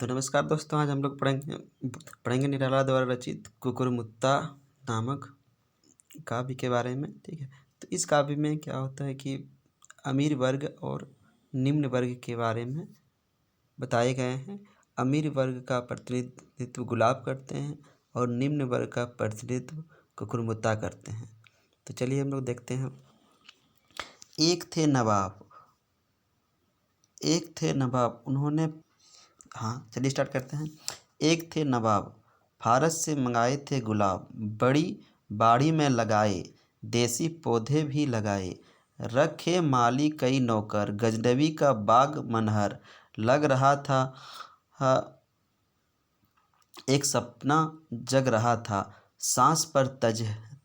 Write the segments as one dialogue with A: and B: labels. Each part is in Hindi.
A: तो नमस्कार दोस्तों, आज हम लोग पढ़ेंगे निराला द्वारा रचित कुकुरमुत्ता नामक काव्य के बारे में। ठीक है, तो इस काव्य में क्या होता है कि अमीर वर्ग और निम्न वर्ग के बारे में बताए गए हैं। अमीर वर्ग का प्रतिनिधित्व गुलाब करते हैं और निम्न वर्ग का प्रतिनिधित्व कुकुरमुत्ता करते हैं। तो चलिए हम लोग देखते हैं। एक थे नवाब, उन्होंने, हाँ चलिए स्टार्ट करते हैं। एक थे नवाब, फारस से मंगाए थे गुलाब, बड़ी बाड़ी में लगाए, देसी पौधे भी लगाए। रखे माली कई नौकर, गजनबी का बाग मनहर, लग रहा था एक सपना जग रहा था। सांस पर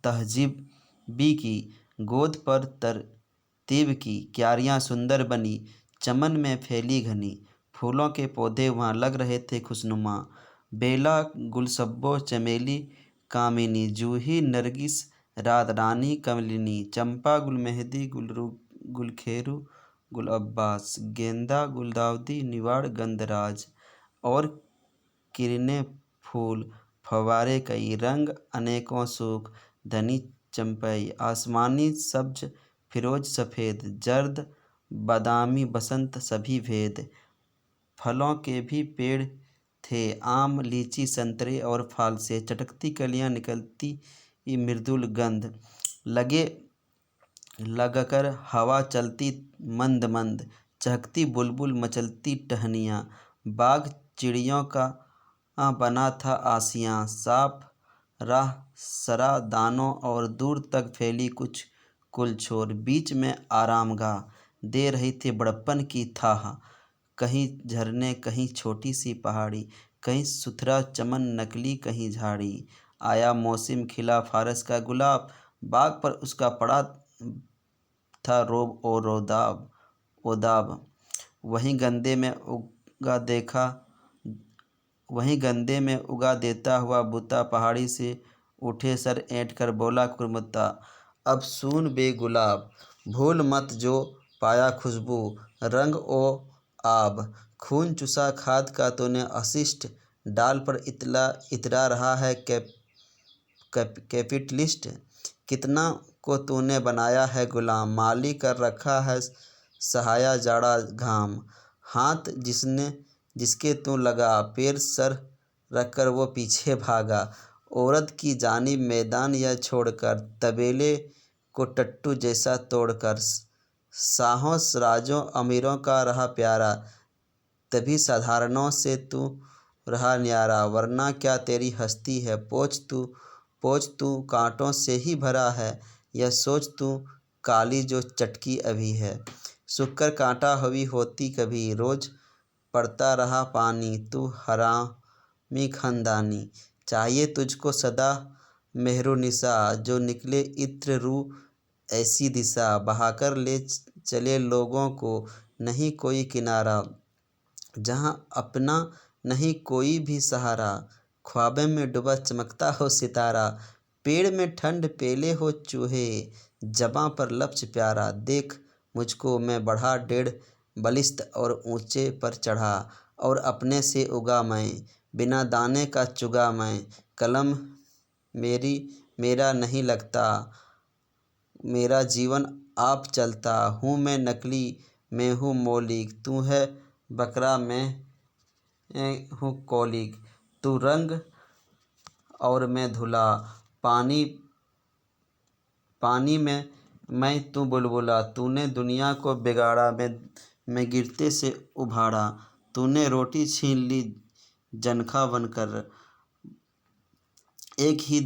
A: तहजीबी की, गोद पर तरतीब की, क्यारियाँ सुंदर बनी, चमन में फैली घनी। फूलों के पौधे वहाँ लग रहे थे खुशनुमा, बेला गुलसब्बो चमेली कामिनी, जूही नरगिस रात रानी कमलिनी, चंपा गुल मेहंदी गुलखेरू गुल अब्बास, गेंदा गुलदाउदी निवाड़ गंधराज, और किरने फूल फव्वारे कई, रंग अनेकों सूख धनी चंपई, आसमानी सब्ज फिरोज सफ़ेद, जर्द बादामी बसंत सभी भेद। फलों के भी पेड़ थे, आम लीची संतरे और फाल से, चटकती कलियां निकलती मृदुल गंध, लगकर हवा चलती मंद मंद, चहकती बुलबुल मचलती टहनियाँ। बाग चिड़ियों का बना था आसियाँ, साफ राह सरा दानों और दूर तक फैली कुछ कुलछोर। बीच में आरामगाह दे रही थी बड़प्पन की थाह, कहीं झरने कहीं छोटी सी पहाड़ी, कहीं सुथरा चमन नकली कहीं झाड़ी। आया मौसम खिला फारस का गुलाब, बाग पर उसका पड़ा था रोब और ओदाब। वहीं गंदे में उगा देता हुआ बूता, पहाड़ी से उठे सर ऐंठ कर बोला कुकुरमुत्ता, अब सून बे गुलाब, भूल मत जो पाया खुशबू, रंग ओ आब। खून चुसा खाद का तूने अशिष्ट, डाल पर इतरा रहा है कैपिटलिस्ट। कितना को तूने बनाया है गुलाम, माली कर रखा है सहाया जाड़ा घाम। हाथ जिसके तू लगा, पैर सर रखकर वो पीछे भागा। औरत की जानिब मैदान यह छोड़कर, तबेले को टट्टू जैसा तोड़कर। शाहों राजों अमीरों का रहा प्यारा, तभी साधारणों से तू रहा न्यारा। वरना क्या तेरी हस्ती है, पोछ तू कांटों से ही भरा है, यह सोच तू काली जो चटकी अभी है। सूखकर कांटा हुई होती कभी, रोज पड़ता रहा पानी, तू हरामी खानदानी। चाहिए तुझको सदा मेहरुनिसा, जो निकले इत्र रू ऐसी दिशा, बहाकर ले चले लोगों को नहीं कोई किनारा, जहाँ अपना नहीं कोई भी सहारा। ख्वाबे में डूबा चमकता हो सितारा, पेड़ में ठंड पेले हो चूहे, जबां पर लफ्ज प्यारा। देख मुझको मैं बढ़ा 1.5 बलिश्त और ऊंचे पर चढ़ा, और अपने से उगा मैं, बिना दाने का चुगा मैं। कलम मेरा नहीं लगता, मेरा जीवन आप चलता हूँ मैं नकली, मैं हूँ मौलिक, तू है बकरा मैं हूँ कौलिक। तू रंग और मैं धुला, पानी में मैं तू बुलबुला। तूने दुनिया को बिगाड़ा, मैं गिरते से उभाड़ा। तूने रोटी छीन ली जनखा बनकर, एक ही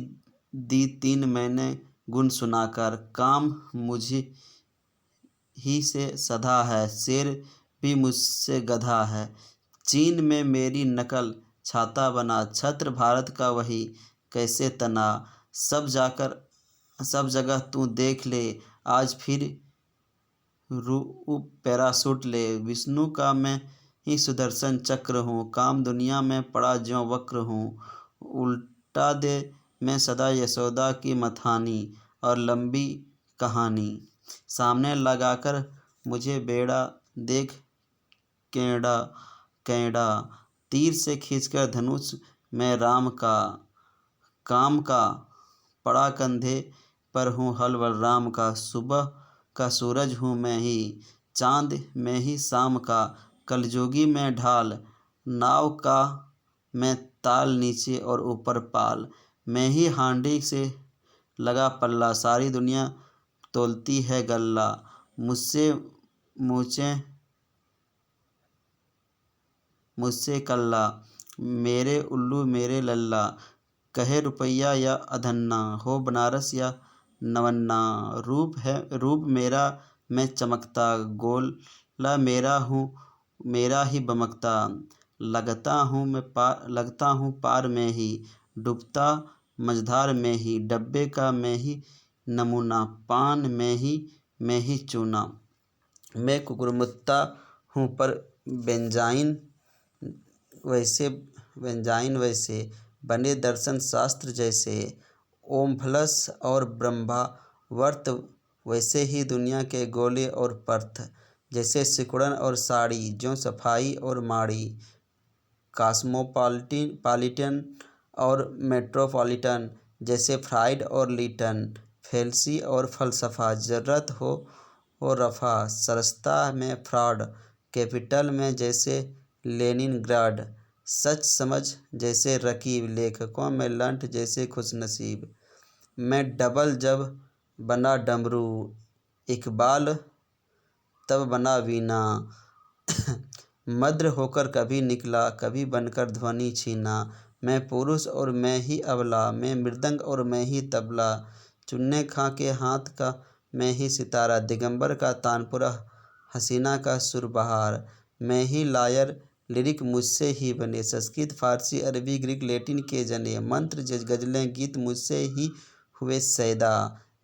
A: दी 3 मैंने गुण सुनाकर। काम मुझे ही से सधा है, शेर भी मुझसे गधा है। चीन में मेरी नकल छाता बना, छत्र भारत का वही कैसे तना। सब जगह तू देख ले, आज फिर पैरासूट ले। विष्णु का मैं ही सुदर्शन चक्र हूँ, काम दुनिया में पड़ा ज्यों वक्र हूँ। उल्टा दे मैं सदा यशोदा की मथानी, और लंबी कहानी सामने लगाकर मुझे बेड़ा देख कैड़ा। तीर से खींचकर धनुष मैं राम का, काम का पड़ा कंधे पर हूँ हल बलराम का। सुबह का सूरज हूँ मैं ही, चाँद मैं ही शाम का, कलयुगी मैं ढाल, नाव का मैं ताल, नीचे और ऊपर पाल, मैं ही हांडी से लगा पल्ला, सारी दुनिया तोलती है गल्ला, मुझसे मुझे मुझसे कल्ला, मेरे उल्लू मेरे लल्ला, कहे रुपया या अधन्ना, हो बनारस या नवन्ना, रूप मेरा मैं चमकता, गोला मेरा हूँ मेरा ही बमकता, लगता हूँ पार में ही, डूबता मझधार में ही, डब्बे का मैं ही नमूना, पान मैं ही चूना, मैं कुकुरमुत्ता हूँ पर व्यंजाइन वैसे बने दर्शन शास्त्र जैसे, ओम प्लस और ब्रह्मावर्त वैसे ही दुनिया के गोले और पर्थ, जैसे सिकुड़न और साड़ी, ज्यों सफाई और माड़ी, कॉस्मोपॉलिटन और मेट्रोपॉलिटन, जैसे फ्राइड और लीटन, फेल्सी और फलसफा, जरूरत हो रफा, सस्ता में फ्रॉड, कैपिटल में जैसे लेनिनग्राड, सच समझ जैसे रकीब, लेखकों में लंठ जैसे खुशनसीब, मैं डबल जब बना डमरू, इकबाल तब बना वीणा, मद्र होकर कभी निकला कभी बनकर ध्वनि छीना, मैं पुरुष और मैं ही अबला, मैं मृदंग और मैं ही तबला, चुन्ने खां के हाथ का मैं ही सितारा, दिगंबर का तानपुरा, हसीना का सुरबहार, मैं ही लायर, लिरिक मुझसे ही बने, संस्कृत फारसी अरबी ग्रीक लैटिन के जने, मंत्र गजलें गीत मुझसे ही हुए सैदा,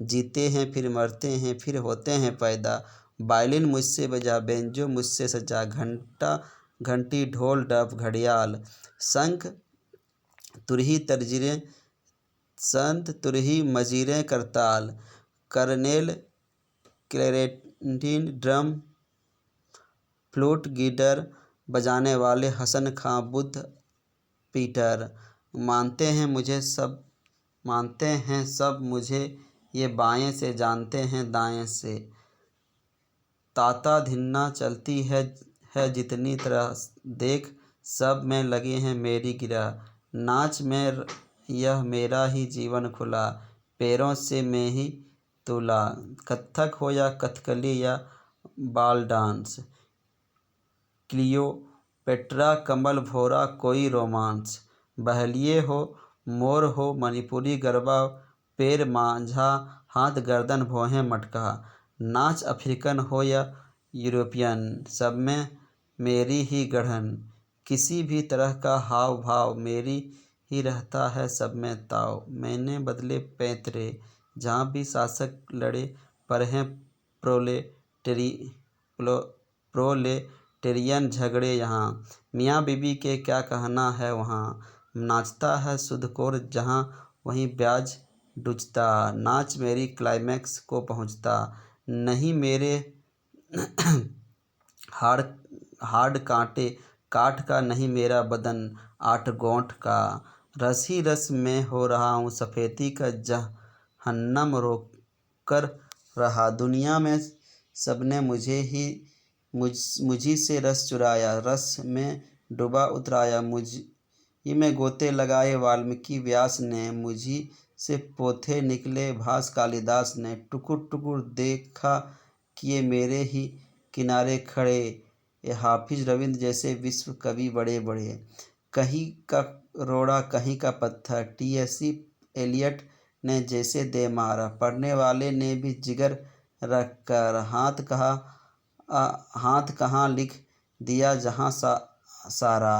A: जीते हैं फिर मरते हैं फिर होते हैं पैदा, वायलिन मुझसे बजा, बेंजो मुझसे सजा, घंटी ढोल डफ घड़ियाल, शंख तुरही तर्जीरें, संत तुरही मजीरें करताल, kernel clarinet drum flute guitar बजाने वाले, हसन खां बुद्ध पीटर, मानते हैं सब मुझे ये बाएं से जानते हैं दाएं से, ताता धिन्ना चलती है जितनी तरह, देख सब में लगे हैं मेरी गिरा, नाच में यह मेरा ही जीवन खुला, पैरों से मैं ही तुला, कथक हो या कथकली या बाल डांस, क्लियोपेट्रा कमल भोरा कोई रोमांस, बहलिए हो मोर हो मणिपुरी गरबा, पैर मांझा हाथ गर्दन भौहें मटका, नाच अफ्रीकन हो या यूरोपियन, सब में मेरी ही गढ़न, किसी भी तरह का हाव भाव मेरी ही रहता है सब में ताव, मैंने बदले पैंतरे जहाँ भी शासक लड़े पर हैं प्रोलेटेरियन झगड़े यहाँ, मियाँ बीबी के क्या कहना है वहाँ, नाचता है सुधखोर जहाँ वहीं ब्याज डूबता, नाच मेरी क्लाइमैक्स को पहुँचता, नहीं मेरे हाड़ काठ का, नहीं मेरा बदन आठ गोंठ का, रस ही रस में हो रहा हूँ सफ़ेदी का जहन्नम रोकर रहा, दुनिया में सबने मुझी से रस चुराया, रस में डुबा उतराया, मुझी में गोते लगाए वाल्मीकि व्यास ने, मुझी से पोथे निकले भास कालिदास ने, टुकुर टुकुर देखा किए मेरे ही किनारे खड़े ये हाफिज रविंद्र जैसे विश्व कवि बड़े बड़े, कहीं का रोड़ा कहीं का पत्थर, टी.एस. एलियट ने जैसे दे मारा, पढ़ने वाले ने भी जिगर रखकर, हाथ कहाँ लिख दिया जहाँ सारा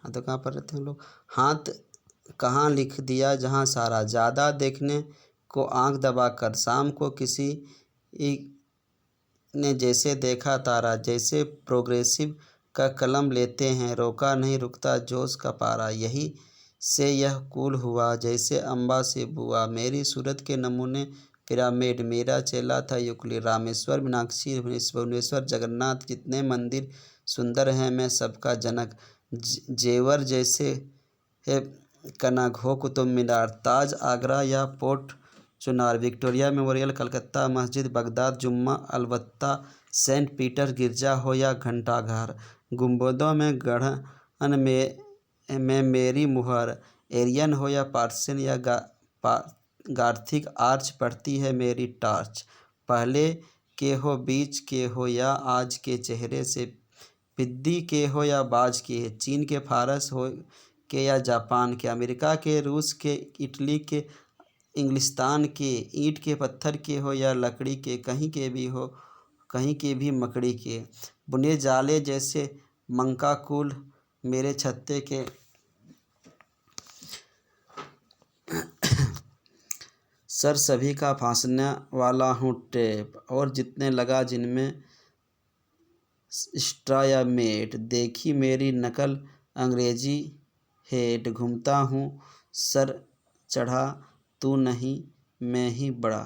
A: तो कहाँ पर रहते हैं लोग, हाथ कहाँ लिख दिया जहाँ सारा, ज़्यादा देखने को आंख दबाकर, शाम को किसी ने जैसे देखा तारा, जैसे प्रोग्रेसिव का कलम लेते हैं रोका नहीं रुकता जोश का पारा, यही से यह कूल हुआ जैसे अम्बा से बुआ, मेरी सूरत के नमूने पिरामिड। मेरा चेला था यूक्लिड। रामेश्वर, मीनाक्षी, भुवनेश्वर, जगन्नाथ, जितने मंदिर सुंदर हैं मैं सबका जनक। जेवर जैसे है कनक हो कुतुब मीनार, ताज आगरा या port Chunar, Victoria memorial Calcutta, मस्जिद बगदाद, जुम्मा अलबत्ता, सेंट पीटर गिरजा हो या घंटाघर, गुंबदों में गढ़न में मेरी मुहर, एरियन हो या पार्सियन या गार्थिक आर्च पड़ती है मेरी टार्च। पहले के हो बीच के हो या आज के चेहरे से, पिद्दी के हो या बाज के, चीन के फारस हो के या जापान के, अमेरिका के, रूस के, इटली के, इंग्लिस्तान के, ईंट के पत्थर के हो या लकड़ी के, कहीं के भी हो कहीं के भी मकड़ी के, बुने जाले जैसे मंकाकूल मेरे छत्ते के। सर सभी का फांसने वाला हूँ टेप, और जितने लगा जिनमें स्ट्रा या मेट, देखी मेरी नकल अंग्रेजी हेट, घूमता हूँ सर चढ़ा तू नहीं मैं ही बड़ा।